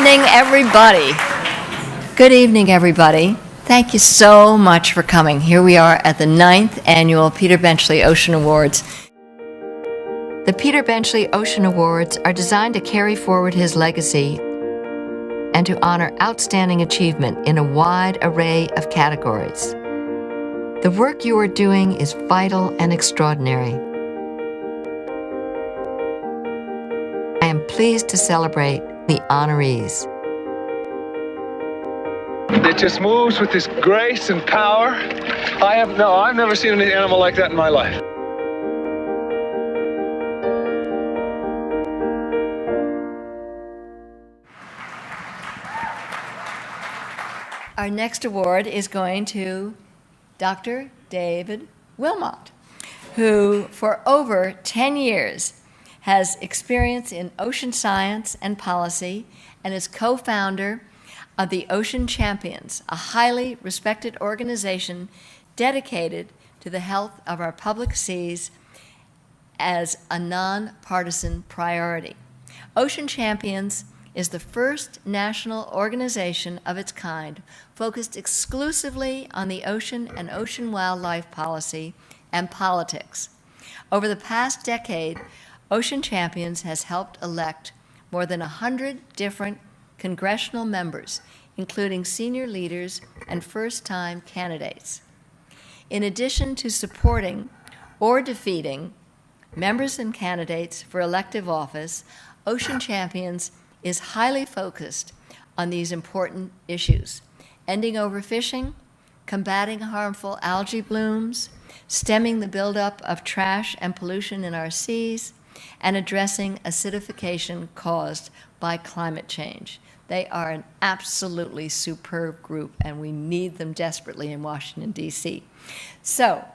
evening, everybody. Good evening, everybody. Thank you so much for coming. Here we are at the 9th Annual Peter Benchley Ocean Awards. The Peter Benchley Ocean Awards are designed to carry forward his legacy and to honor outstanding achievement in a wide array of categories. The work you are doing is vital and extraordinary. I am pleased to celebrate the honorees. It just moves with this grace and power. I've never seen any animal like that in my life. Our next award is going to Dr. David Wilmot, who for over 10 years has experience in ocean science and policy and is co-founder of the Ocean Champions, a highly respected organization dedicated to the health of our public seas as a nonpartisan priority. Ocean Champions is the first national organization of its kind focused exclusively on the ocean and ocean wildlife policy and politics. Over the past decade, Ocean Champions has helped elect more than 100 different congressional members, including senior leaders and first-time candidates. In addition to supporting or defeating members and candidates for elective office, Ocean Champions is highly focused on these important issues: ending overfishing, combating harmful algae blooms, stemming the buildup of trash and pollution in our seas, and addressing acidification caused by climate change. They are an absolutely superb group, and we need them desperately in Washington, D.C. So,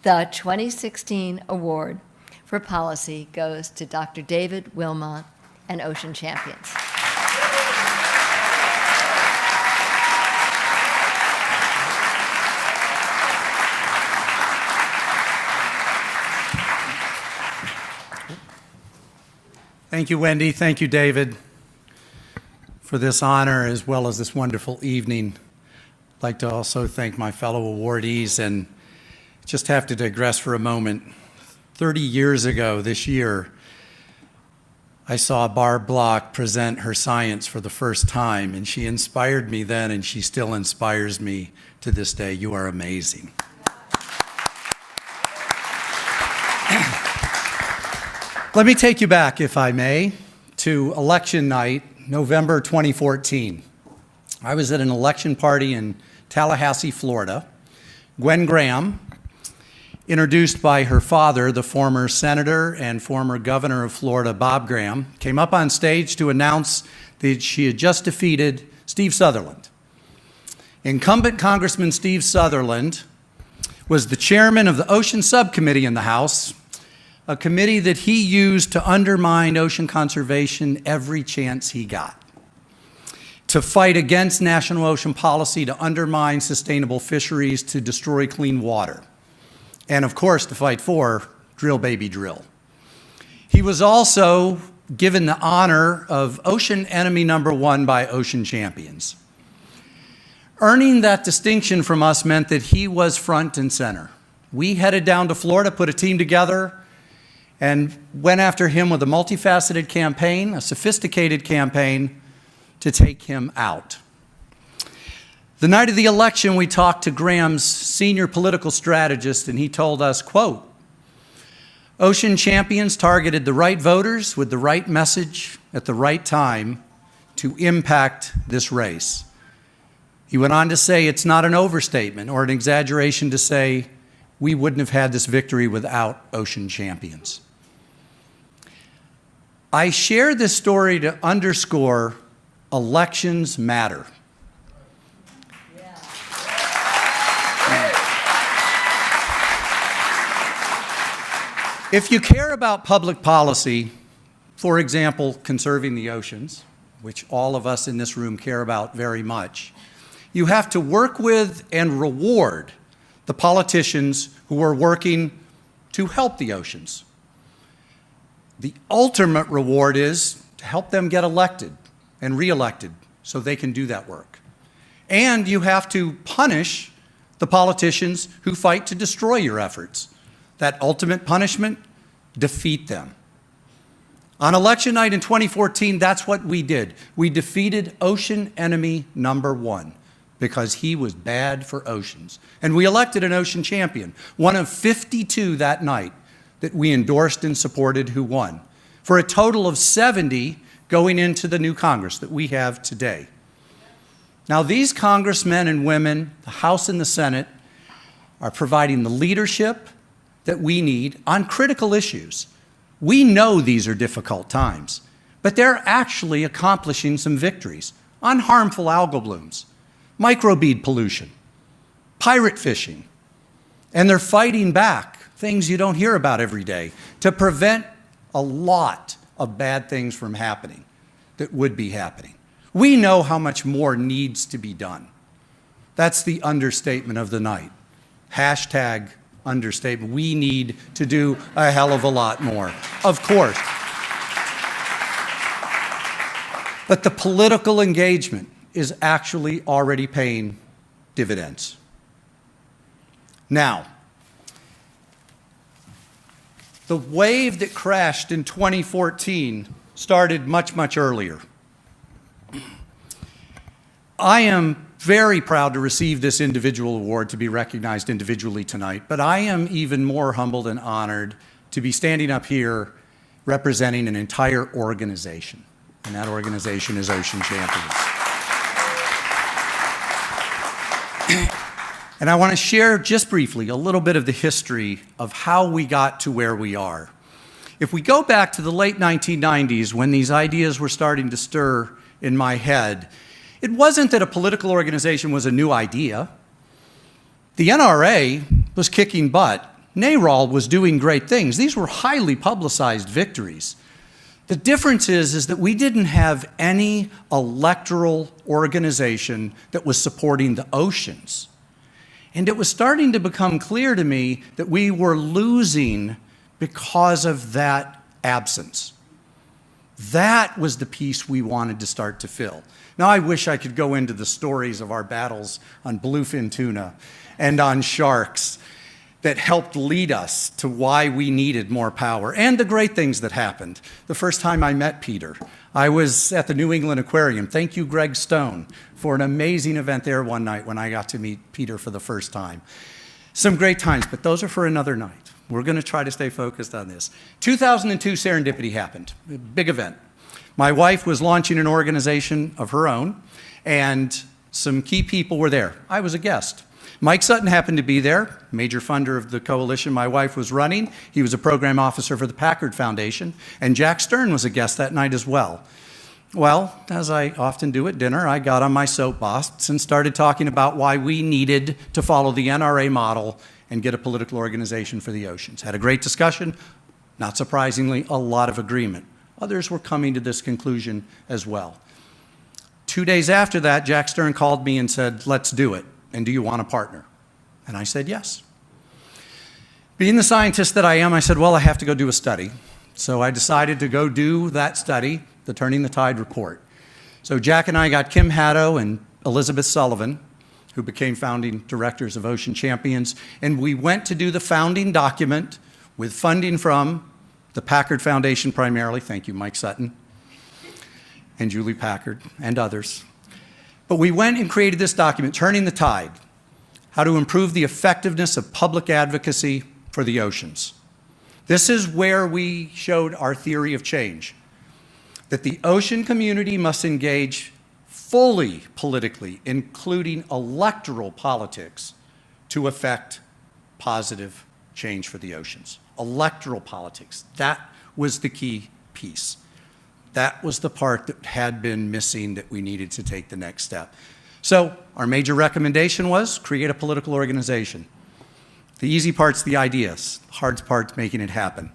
the 2016 award for policy goes to Dr. David Wilmot and Ocean Champions. Thank you, Wendy. Thank you, David, for this honor as well as this wonderful evening. I'd like to also thank my fellow awardees and just have to digress for a moment. 30 years ago this year, I saw Barb Block present her science for the first time, and she inspired me then, and she still inspires me to this day. You are amazing. Let me take you back, if I may, to election night, November 2014. I was at an election party in Tallahassee, Florida. Gwen Graham, introduced by her father, the former senator and former governor of Florida, Bob Graham, came up on stage to announce that she had just defeated Steve Sutherland. Incumbent Congressman Steve Sutherland was the chairman of the Ocean Subcommittee in the House, a committee that he used to undermine ocean conservation every chance he got, to fight against national ocean policy, to undermine sustainable fisheries, to destroy clean water, and of course to fight for drill baby drill. He was also given the honor of Ocean Enemy #1 by Ocean Champions. Earning that distinction from us meant that he was front and center. We headed down to Florida, put a team together, and went after him with a multifaceted campaign, a sophisticated campaign to take him out. The night of the election, we talked to Graham's senior political strategist, and he told us, quote, "Ocean Champions targeted the right voters with the right message at the right time to impact this race." He went on to say it's not an overstatement or an exaggeration to say we wouldn't have had this victory without Ocean Champions. I share this story to underscore elections matter. If you care about public policy, for example, conserving the oceans, which all of us in this room care about very much, you have to work with and reward the politicians who are working to help the oceans. The ultimate reward is to help them get elected and reelected so they can do that work. And you have to punish the politicians who fight to destroy your efforts. That ultimate punishment, defeat them. On election night in 2014, that's what we did. We defeated ocean enemy number one because he was bad for oceans. And we elected an ocean champion, one of 52 that night that we endorsed and supported who won, for a total of 70 going into the new Congress that we have today. Now, these congressmen and women, the House and the Senate, are providing the leadership that we need on critical issues. We know these are difficult times, but they're actually accomplishing some victories on harmful algal blooms, microbead pollution, pirate fishing, and they're fighting back things you don't hear about every day to prevent a lot of bad things from happening that would be happening. We know how much more needs to be done. That's the understatement of the night. Hashtag understatement. We need to do a hell of a lot more, of course. But the political engagement is actually already paying dividends. Now, the wave that crashed in 2014 started much, much earlier. I am very proud to receive this individual award, to be recognized individually tonight, but I am even more humbled and honored to be standing up here representing an entire organization, and that organization is Ocean Champions. And I want to share just briefly a little bit of the history of how we got to where we are. If we go back to the late 1990s when these ideas were starting to stir in my head, it wasn't that a political organization was a new idea. The NRA was kicking butt. NARAL was doing great things. These were highly publicized victories. The difference is that we didn't have any electoral organization that was supporting the oceans. And it was starting to become clear to me that we were losing because of that absence. That was the piece we wanted to start to fill. Now, I wish I could go into the stories of our battles on bluefin tuna and on sharks that helped lead us to why we needed more power and the great things that happened. The first time I met Peter, I was at the New England Aquarium. Thank you, Greg Stone, for an amazing event there one night when I got to meet Peter for the first time. Some great times, but those are for another night. We're going to try to stay focused on this. 2002 Serendipity happened, a big event. My wife was launching an organization of her own, and some key people were there. I was a guest. Mike Sutton happened to be there, major funder of the coalition my wife was running. He was a program officer for the Packard Foundation, and Jack Stern was a guest that night as well. Well, as I often do at dinner, I got on my soapbox and started talking about why we needed to follow the NRA model and get a political organization for the oceans. Had a great discussion, not surprisingly, a lot of agreement. Others were coming to this conclusion as well. 2 days after that, Jack Stern called me and said, let's do it, and do you want a partner? And I said yes. Being the scientist that I am, I said, well, I have to go do a study. So I decided to go do that study, the Turning the Tide report. So Jack and I got Kim Haddow and Elizabeth Sullivan, who became founding directors of Ocean Champions, and we went to do the founding document with funding from the Packard Foundation primarily, thank you, Mike Sutton, and Julie Packard, and others. But we went and created this document, Turning the Tide, how to improve the effectiveness of public advocacy for the oceans. This is where we showed our theory of change, that the ocean community must engage fully politically, including electoral politics, to effect positive change for the oceans. Electoral politics, that was the key piece. That was the part that had been missing that we needed to take the next step. So our major recommendation was create a political organization. The easy part's the ideas, the hard part's making it happen.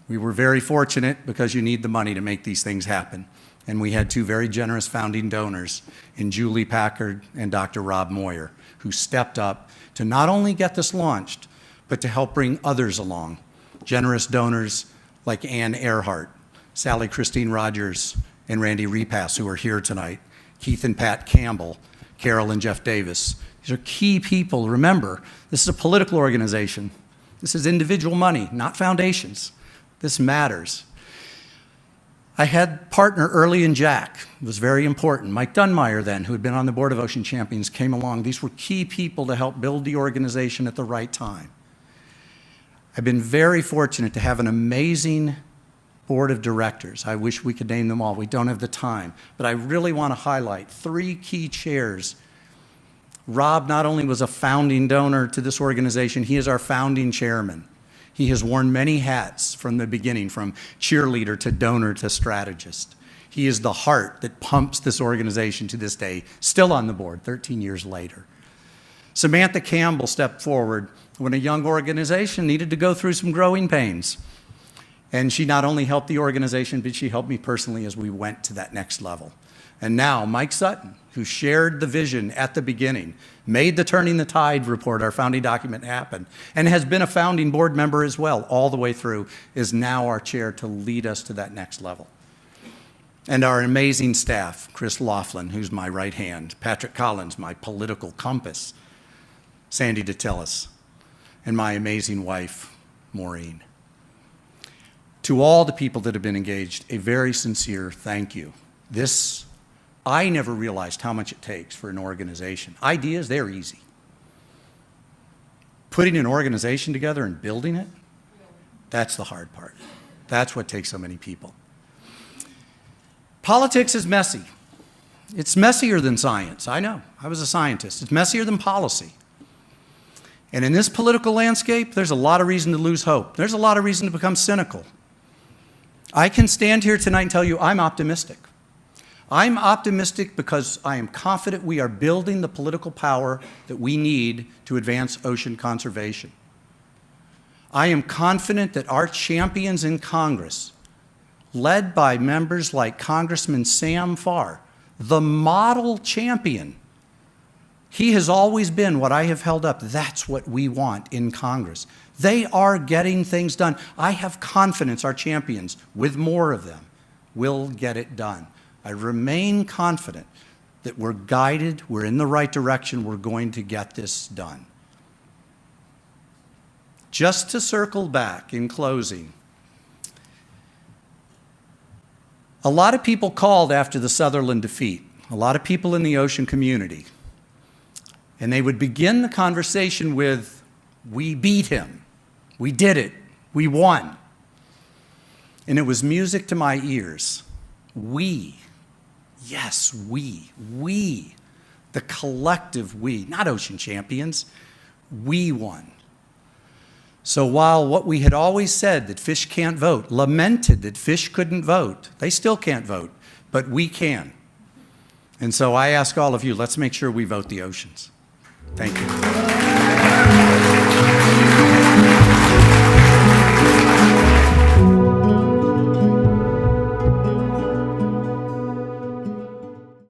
We were very fortunate because you need the money to make these things happen. And we had two very generous founding donors in Julie Packard and Dr. Rob Moyer, who stepped up to not only get this launched, but to help bring others along. Generous donors like Ann Earhart, Sally Christine Rogers, and Randy Repass, who are here tonight, Keith and Pat Campbell, Carol and Jeff Davis. These are key people. Remember, this is a political organization. This is individual money, not foundations. This matters. I had partner early in Jack. It was very important. Mike Dunmeyer then, who had been on the board of Ocean Champions, came along. These were key people to help build the organization at the right time. I've been very fortunate to have an amazing board of directors. I wish we could name them all. We don't have the time. But I really want to highlight 3 key chairs. Rob not only was a founding donor to this organization, he is our founding chairman. He has worn many hats from the beginning, from cheerleader to donor to strategist. He is the heart that pumps this organization to this day, still on the board 13 years later. Samantha Campbell stepped forward when a young organization needed to go through some growing pains. And she not only helped the organization, but she helped me personally as we went to that next level. And now Mike Sutton, who shared the vision at the beginning, made the Turning the Tide report, our founding document, happen, and has been a founding board member as well all the way through, is now our chair to lead us to that next level. And our amazing staff, Chris Laughlin, who's my right hand, Patrick Collins, my political compass, Sandy DeTillis, and my amazing wife, Maureen. To all the people that have been engaged, a very sincere thank you. I never realized how much it takes for an organization. Ideas, they're easy. Putting an organization together and building it, that's the hard part. That's what takes so many people. Politics is messy. It's messier than science. I know. I was a scientist. It's messier than policy. And in this political landscape, there's a lot of reason to lose hope. There's a lot of reason to become cynical. I can stand here tonight and tell you I'm optimistic. I'm optimistic because I am confident we are building the political power that we need to advance ocean conservation. I am confident that our champions in Congress, led by members like Congressman Sam Farr, the model champion, he has always been what I have held up. That's what we want in Congress. They are getting things done. I have confidence our champions, with more of them, will get it done. I remain confident that we're guided, we're in the right direction, we're going to get this done. Just to circle back in closing, a lot of people called after the Sutherland defeat, a lot of people in the ocean community, and they would begin the conversation with, "We beat him, we did it, we won." And it was music to my ears. We. Yes, we, the collective we, not ocean champions, we won. So while what we had always said, that fish can't vote, lamented that fish couldn't vote, they still can't vote, but we can. And so I ask all of you, let's make sure we vote the oceans. Thank you.